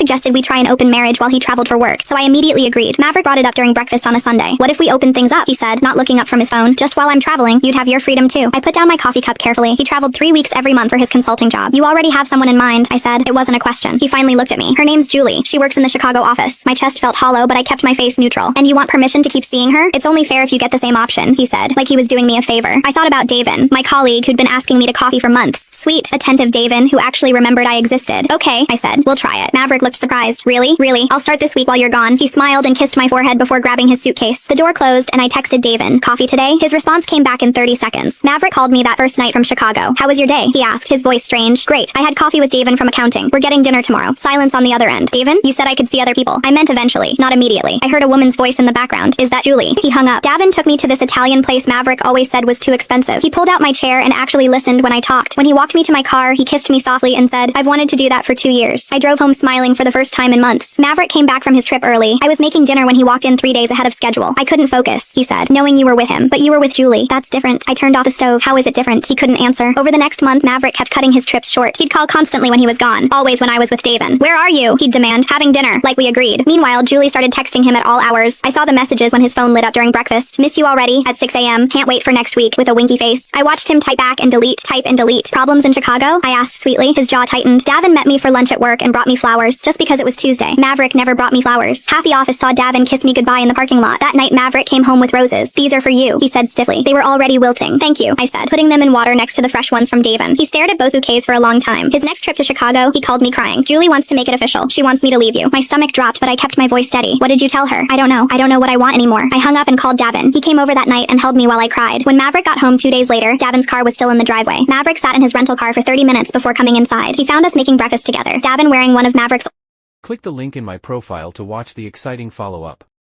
suggested we try an open marriage while he traveled for work, so I immediately agreed. Maverick brought it up during breakfast on a Sunday. What if we open things up, he said, not looking up from his phone. Just while I'm traveling, you'd have your freedom too. I put down my coffee cup carefully. He traveled 3 weeks every month for his consulting job. You already have someone in mind, I said. It wasn't a question. He finally looked at me. Her name's Julie. She works in the Chicago office. My chest felt hollow, but I kept my face neutral. And you want permission to keep seeing her? It's only fair if you get the same option, he said, like he was doing me a favor. I thought about Davin, my colleague who'd been asking me to coffee for months. Sweet, attentive Davin, who actually remembered I existed. Okay, I said. We'll try it. Maverick looked surprised. Really? Really? I'll start this week while you're gone. He smiled and kissed my forehead before grabbing his suitcase. The door closed and I texted Davin, coffee today? His response came back in 30 seconds. Maverick called me that first night from Chicago. How was your day? He asked, his voice strange. Great. I had coffee with Davin from accounting. We're getting dinner tomorrow. Silence on the other end. Davin, you said I could see other people. I meant eventually, not immediately. I heard a woman's voice in the background. Is that Julie? He hung up. Davin took me to this Italian place Maverick always said was too expensive. He pulled out my chair and actually listened when I talked. When he walked me to my car, he kissed me softly and said, I've wanted to do that for 2 years. I drove home smiling for the first time in months. Maverick came back from his trip early. I was making dinner when he walked in 3 days ahead of schedule. I couldn't focus, he said, knowing you were with him. But you were with Julie. That's different. I turned off the stove. How is it different? He couldn't answer. Over the next month, Maverick kept cutting his trips short. He'd call constantly when he was gone. Always when I was with Davin. Where are you? He'd demand. Having dinner, like we agreed. Meanwhile, Julie started texting him at all hours. I saw the messages when his phone lit up during breakfast. Miss you already? At 6 a.m. Can't wait for next week, with a winky face. I watched him type back and delete, type and delete. Problems in Chicago? I asked sweetly. His jaw tightened. Davin met me for lunch at work and brought me flowers, just because it was Tuesday. Maverick never brought me flowers. Half the office saw Davin kiss me goodbye in the parking lot. That night, Maverick came home with roses. These are for you, he said stiffly. They were already wilting. Thank you, I said, putting them in water next to the fresh ones from Davin. He stared at both bouquets for a long time. His next trip to Chicago, he called me crying. Julie wants to make it official. She wants me to leave you. My stomach dropped, but I kept my voice steady. What did you tell her? I don't know. I don't know what I want anymore. I hung up and called Davin. He came over that night and held me while I cried. When Maverick got home 2 days later, Davin's car was still in the driveway. Maverick sat in his rental car for 30 minutes before coming inside. He found us making breakfast together. Davin wearing one of Maverick's. Click the link in my profile to watch the exciting follow-up.